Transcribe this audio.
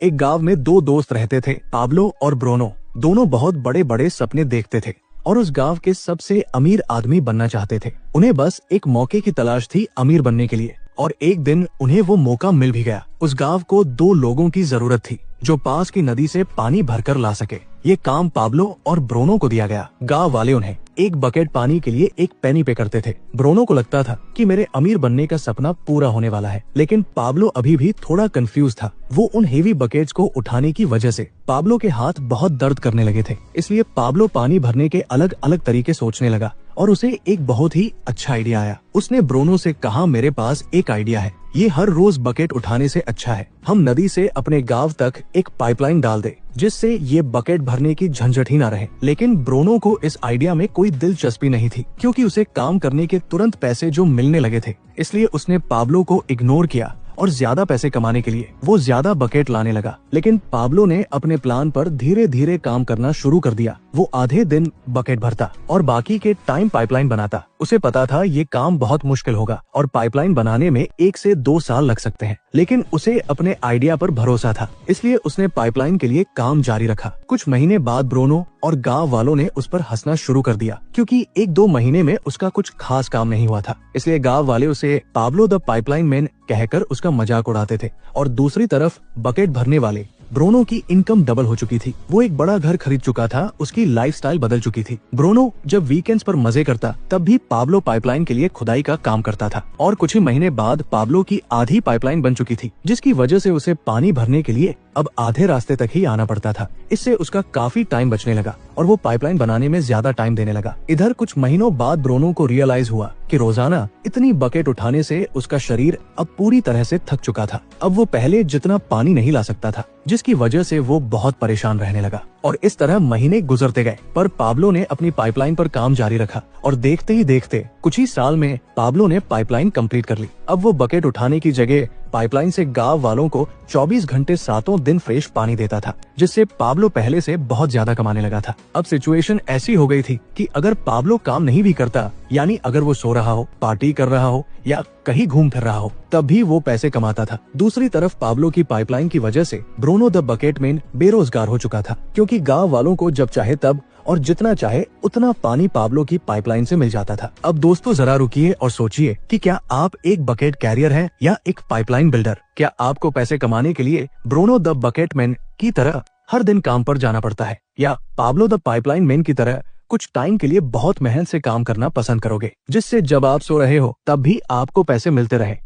एक गांव में दो दोस्त रहते थे, पाब्लो और ब्रूनो। दोनों बहुत बड़े बड़े सपने देखते थे और उस गांव के सबसे अमीर आदमी बनना चाहते थे। उन्हें बस एक मौके की तलाश थी अमीर बनने के लिए, और एक दिन उन्हें वो मौका मिल भी गया। उस गांव को दो लोगों की जरूरत थी जो पास की नदी से पानी भरकर ला सके। ये काम पाब्लो और ब्रूनो को दिया गया। गांव वाले उन्हें एक बकेट पानी के लिए एक पेनी पे करते थे। ब्रूनो को लगता था कि मेरे अमीर बनने का सपना पूरा होने वाला है, लेकिन पाब्लो अभी भी थोड़ा कंफ्यूज था। वो उन हेवी बकेट्स को उठाने की वजह से पाब्लो के हाथ बहुत दर्द करने लगे थे। इसलिए पाब्लो पानी भरने के अलग अलग तरीके सोचने लगा और उसे एक बहुत ही अच्छा आइडिया आया। उसने ब्रूनो से कहा, मेरे पास एक आइडिया है, ये हर रोज बकेट उठाने से अच्छा है हम नदी से अपने गांव तक एक पाइपलाइन डाल दे, जिससे ये बकेट भरने की झंझट ही ना रहे। लेकिन ब्रूनो को इस आइडिया में कोई दिलचस्पी नहीं थी, क्योंकि उसे काम करने के तुरंत पैसे जो मिलने लगे थे। इसलिए उसने पाब्लो को इग्नोर किया और ज्यादा पैसे कमाने के लिए वो ज्यादा बकेट लाने लगा। लेकिन पाब्लो ने अपने प्लान पर धीरे धीरे काम करना शुरू कर दिया। वो आधे दिन बकेट भरता और बाकी के टाइम पाइपलाइन बनाता। उसे पता था ये काम बहुत मुश्किल होगा और पाइपलाइन बनाने में 1 से 2 साल लग सकते हैं, लेकिन उसे अपने आइडिया पर भरोसा था। इसलिए उसने पाइपलाइन के लिए काम जारी रखा। कुछ महीने बाद ब्रूनो और गांव वालों ने उस पर हंसना शुरू कर दिया, क्योंकि 1-2 महीने में उसका कुछ खास काम नहीं हुआ था। इसलिए गांव वाले उसे पाब्लो द पाइपलाइन मैन कहकर उसका मजाक उड़ाते थे। और दूसरी तरफ बकेट भरने वाले ब्रूनो की इनकम डबल हो चुकी थी। वो एक बड़ा घर खरीद चुका था, उसकी लाइफस्टाइल बदल चुकी थी। ब्रूनो जब वीकेंड्स पर मजे करता तब भी पाब्लो पाइपलाइन के लिए खुदाई का काम करता था। और कुछ ही महीने बाद पाब्लो की आधी पाइपलाइन बन चुकी थी, जिसकी वजह से उसे पानी भरने के लिए अब आधे रास्ते तक ही आना पड़ता था। इससे उसका काफी टाइम बचने लगा और वो पाइपलाइन बनाने में ज्यादा टाइम देने लगा। इधर कुछ महीनों बाद ब्रूनो को रियलाइज हुआ कि रोजाना इतनी बकेट उठाने से उसका शरीर अब पूरी तरह से थक चुका था। अब वो पहले जितना पानी नहीं ला सकता था, जिसकी वजह से वो बहुत परेशान रहने लगा। और इस तरह महीने गुजरते गए, पर पाब्लो ने अपनी पाइपलाइन पर काम जारी रखा और देखते ही देखते कुछ ही साल में पाब्लो ने पाइपलाइन कंप्लीट कर ली। अब वो बकेट उठाने की जगह पाइपलाइन से गांव वालों को 24 घंटे 7 दिन फ्रेश पानी देता था, जिससे पाब्लो पहले से बहुत ज्यादा कमाने लगा था। अब सिचुएशन ऐसी हो गई थी कि अगर पाब्लो काम नहीं भी करता, यानी अगर वो सो रहा हो, पार्टी कर रहा हो या कहीं घूम फिर रहा हो, तब भी वो पैसे कमाता था। दूसरी तरफ पाब्लो की पाइपलाइन की वजह से ब्रूनो द बकेट मैन बेरोजगार हो चुका था, क्योंकि गांव वालों को जब चाहे तब और जितना चाहे उतना पानी पाब्लो की पाइपलाइन से मिल जाता था। अब दोस्तों जरा रुकिए और सोचिए कि क्या आप एक बकेट कैरियर हैं या एक पाइपलाइन बिल्डर? क्या आपको पैसे कमाने के लिए ब्रूनो द बकेट मैन की तरह हर दिन काम पर जाना पड़ता है, या पाब्लो द पाइपलाइन मैन की तरह कुछ टाइम के लिए बहुत मेहनत से काम करना पसंद करोगे, जिससे जब आप सो रहे हो तब भी आपको पैसे मिलते रहे?